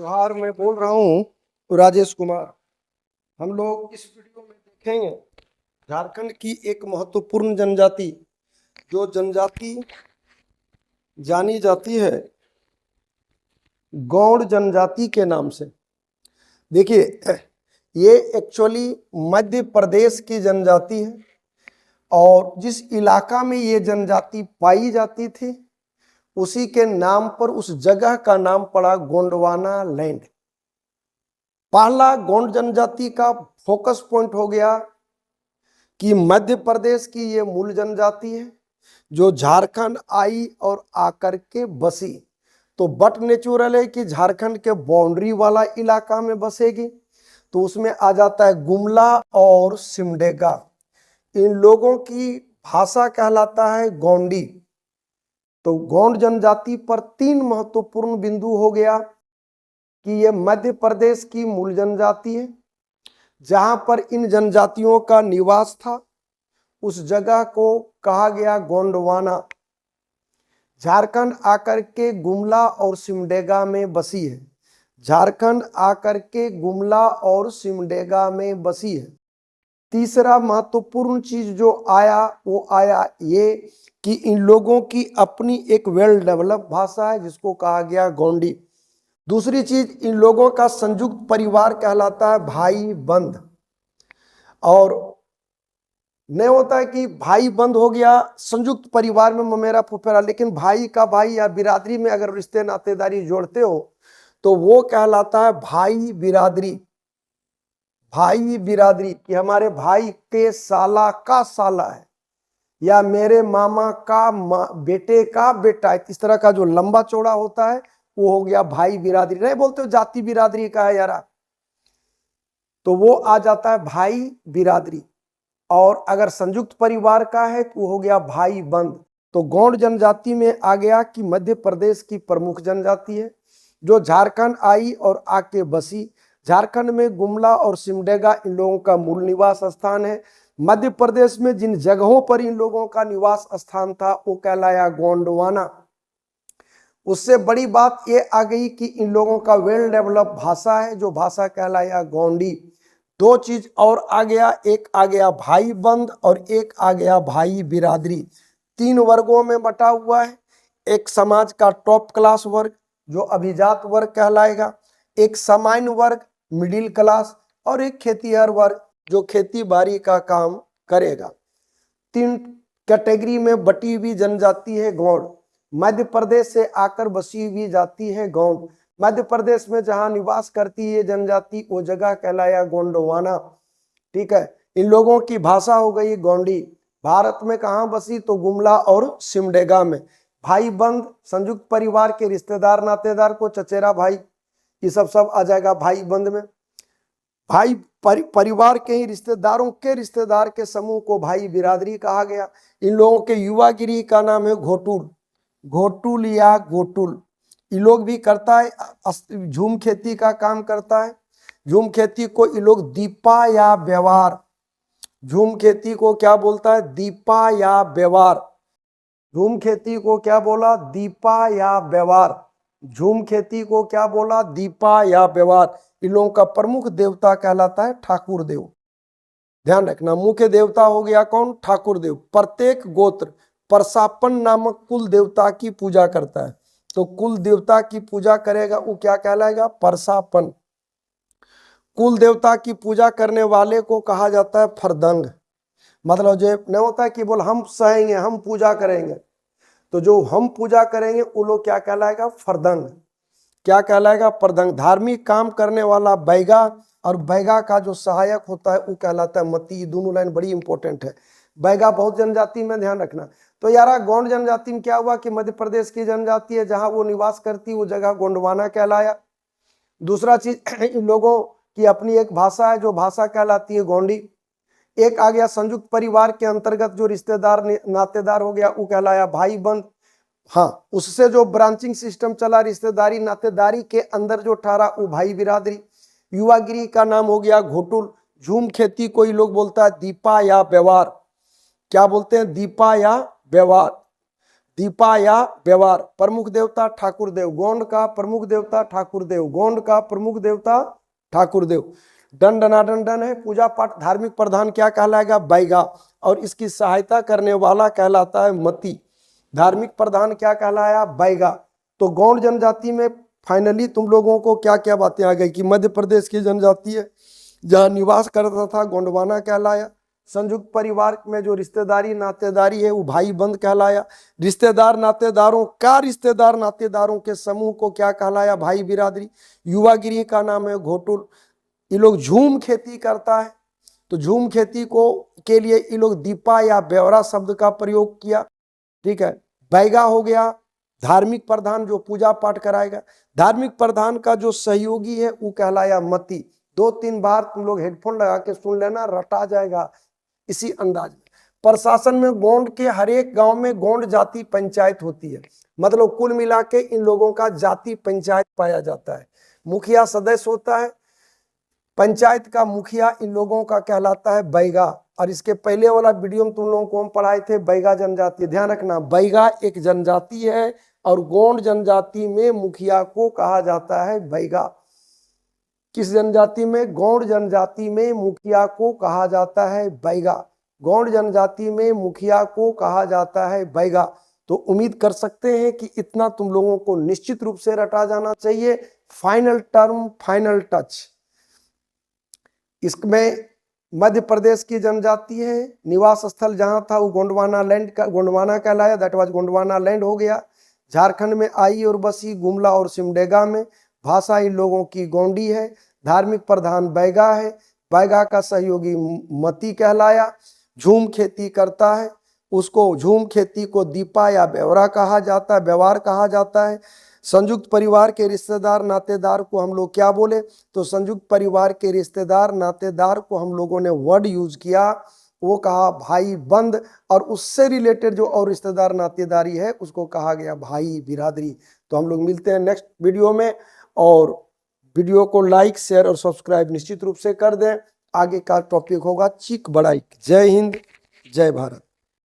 जोहार, मैं बोल रहा हूँ राजेश कुमार। हम लोग इस वीडियो में देखेंगे झारखंड की एक महत्वपूर्ण जनजाति, जो जनजाति जानी जाती है गौड़ जनजाति के नाम से। देखिए, ये एक्चुअली मध्य प्रदेश की जनजाति है और जिस इलाका में ये जनजाति पाई जाती थी उसी के नाम पर उस जगह का नाम पड़ा गोंडवाना लैंड। पहला गोंड जनजाति का फोकस पॉइंट हो गया कि मध्य प्रदेश की ये मूल जनजाति है जो झारखंड आई और आकर के बसी। तो बट नेचुरल है कि झारखंड के बाउंड्री वाला इलाका में बसेगी, तो उसमें आ जाता है गुमला और सिमडेगा। इन लोगों की भाषा कहलाता है गोंडी। तो गोंड जनजाति पर तीन महत्वपूर्ण बिंदु हो गया कि ये मध्य प्रदेश की मूल जनजाति है, जहां पर इन जनजातियों का निवास था उस जगह को कहा गया गोंडवाना। झारखंड आकर के गुमला और सिमडेगा में बसी है। झारखंड आकर के गुमला और सिमडेगा में बसी है। तीसरा महत्वपूर्ण चीज जो आया वो आया ये कि इन लोगों की अपनी एक वेल डेवलप भाषा है जिसको कहा गया गोंडी। दूसरी चीज, इन लोगों का संयुक्त परिवार कहलाता है भाई बंद। और नहीं होता है कि भाई बंद हो गया संयुक्त परिवार में ममेरा फुफेरा, लेकिन भाई का भाई या बिरादरी में अगर रिश्ते नातेदारी जोड़ते हो तो वो कहलाता है भाई बिरादरी। भाई बिरादरी कि हमारे भाई के साला का साला है या मेरे मामा का बेटे का बेटा, इस तरह का जो लंबा चौड़ा होता है वो हो गया भाई बिरादरी। नहीं बोलते हो जाति बिरादरी का है यारा, तो वो आ जाता है भाई बिरादरी। और अगर संयुक्त परिवार का है तो वो हो गया भाई बंद। तो गौड़ जनजाति में आ गया कि मध्य प्रदेश की प्रमुख जनजाति है जो झारखंड आई और आके बसी। झारखंड में गुमला और सिमडेगा इन लोगों का मूल निवास स्थान है। मध्य प्रदेश में जिन जगहों पर इन लोगों का निवास स्थान था वो कहलाया गोंडवाना। उससे बड़ी बात ये आ गई कि इन लोगों का वेल डेवलप भाषा है जो भाषा कहलाया गोंडी। दो चीज और आ गया, एक आ गया भाई बंद और एक आ गया भाई बिरादरी। तीन वर्गों में बटा हुआ है। एक समाज का टॉप क्लास वर्ग जो अभिजात वर्ग कहलाएगा, एक सामान्य वर्ग मिडिल क्लास, और एक खेतीहर वर्ग जो खेती बाड़ी का काम करेगा। तीन कैटेगरी में बटी हुई जनजाति है गौड़। मध्य प्रदेश से आकर बसी हुई जाति है गौड़। मध्य प्रदेश में जहां निवास करती है जनजाति वो जगह कहलाया गोंडवाना। ठीक है, इन लोगों की भाषा हो गई गोंडी। भारत में कहां बसी तो गुमला और सिमडेगा में। भाई बंद संयुक्त परिवार के रिश्तेदार नातेदार को चचेरा भाई, ये सब आ जाएगा भाई बंद में। भाई परिवार के ही रिश्तेदारों के रिश्तेदार के समूह को भाई बिरादरी कहा गया। इन लोगों के युवागिरी का नाम है घोटुल, घोटुल या गोटुल। ये लोग भी करता है झूम खेती का काम करता है। झूम खेती को ये लोग दीपा या व्यवहार, झूम खेती को क्या बोलता है दीपा या व्यवहार। झूम खेती को क्या बोला दीपा या व्यवहार। झूम खेती को क्या बोला दीपा या व्यवहार। इन लोगों का प्रमुख देवता कहलाता है ठाकुर देव। ध्यान रखना, मुख्य देवता हो गया कौन ठाकुर देव। प्रत्येक गोत्र परसापन नामक कुल देवता की पूजा करता है, तो कुल देवता की पूजा करेगा वो क्या कहलाएगा परसापन। कुल देवता की पूजा करने वाले को कहा जाता है फरदंग। मतलब जो नहीं होता है कि बोल हम सहेंगे हम पूजा करेंगे, तो जो हम पूजा करेंगे वो लोग क्या कहलाएगा फरदंग। क्या कहलाएगा फरदंग। धार्मिक काम करने वाला बैगा और बैगा का जो सहायक होता है वो कहलाता है मती। दोनों लाइन बड़ी इंपॉर्टेंट है। बैगा बहुत जनजाति में ध्यान रखना। तो यारा गौंड जनजाति में क्या हुआ कि मध्य प्रदेश की जनजाति है जहां वो निवास करती वो जगह गोंडवाना कहलाया। दूसरा चीज, इन लोगों की अपनी एक भाषा है जो भाषा कहलाती है गोंडी। एक आ गया संयुक्त परिवार के अंतर्गत जो रिश्तेदार नातेदार हो गया वो कहलाया भाई बंद। हाँ, उससे जो ब्रांचिंग सिस्टम चला रिश्तेदारी नातेदारी के अंदर जो ठहरा वो भाई बिरादरी। युवागिरी का नाम हो गया घोटुल। झूम खेती को ये लोग बोलता है दीपा या व्यवहार। क्या बोलते हैं दीपा या व्यवहार। दीपा या व्यवहार। प्रमुख देवता ठाकुर देव, गोंड का प्रमुख देवता ठाकुर देव, गोंड का प्रमुख देवता ठाकुर देव। दंड दनादन है, पूजा पाठ धार्मिक प्रधान क्या कहलाएगा? बैगा। और इसकी सहायता करने वाला कहलाता है मती। धार्मिक प्रधान क्या कहलाया? बैगा। तो गौंड जनजाति में फाइनली तुम लोगों को क्या क्या बातें आ गई कि मध्य प्रदेश की जनजाति है, जहाँ निवास करता था गोंडवाना कहलाया। संयुक्त परिवार में जो रिश्तेदारी नातेदारी है वो भाई बंद कहलाया। रिश्तेदार नातेदारों का रिश्तेदार नातेदारों के समूह को क्या कहलाया? भाई बिरादरी। युवागिरी का नाम है घोटुल। ये लोग झूम खेती करता है, तो झूम खेती को के लिए ये लोग दीपा या ब्यौरा शब्द का प्रयोग किया। ठीक है। बैगा हो गया धार्मिक प्रधान जो पूजा पाठ कराएगा। धार्मिक प्रधान का जो सहयोगी है वो कहलाया मती। 2-3 बार तुम लोग हेडफोन लगा के सुन लेना, रटा जाएगा इसी अंदाज में। प्रशासन में गोंड के हर एक गांव में गोंड जाति पंचायत होती है, मतलब कुल मिला के इन लोगों का जाति पंचायत पाया जाता है। मुखिया सदस्य होता है, पंचायत का मुखिया इन लोगों का कहलाता है बैगा। और इसके पहले वाला वीडियो में तुम लोगों को हम पढ़ाए थे बैगा जनजाति। ध्यान रखना, बैगा एक जनजाति है और गोंड जनजाति में मुखिया को कहा जाता है बैगा। किस जनजाति में? गोंड जनजाति में मुखिया को कहा जाता है बैगा। गोंड जनजाति में मुखिया को कहा जाता है बैगा। तो उम्मीद कर सकते हैं कि इतना तुम लोगों को निश्चित रूप से रटा जाना चाहिए। Final term, final touch. इसमें मध्य प्रदेश की जनजाति है, निवास स्थल जहां था वो गोंडवाना लैंड का गोंडवाना कहलाया, दैट वाज गोंडवाना लैंड हो गया। झारखंड में आई और बसी गुमला और सिमडेगा में। भाषा इन लोगों की गोंडी है। धार्मिक प्रधान बैगा है, बैगा का सहयोगी मती कहलाया। झूम खेती करता है, उसको झूम खेती को दीपा या ब्यौरा कहा जाता है, व्यवहार कहा जाता है। संयुक्त परिवार के रिश्तेदार नातेदार को हम लोग क्या बोले? तो संयुक्त परिवार के रिश्तेदार नातेदार को हम लोगों ने वर्ड यूज किया, वो कहा भाई बंद। और उससे रिलेटेड जो और रिश्तेदार नातेदारी है उसको कहा गया भाई बिरादरी। तो हम लोग मिलते हैं नेक्स्ट वीडियो में, और वीडियो को लाइक शेयर और सब्सक्राइब निश्चित रूप से कर दें। आगे का टॉपिक होगा चीक बड़ाई। जय हिंद, जय भारत।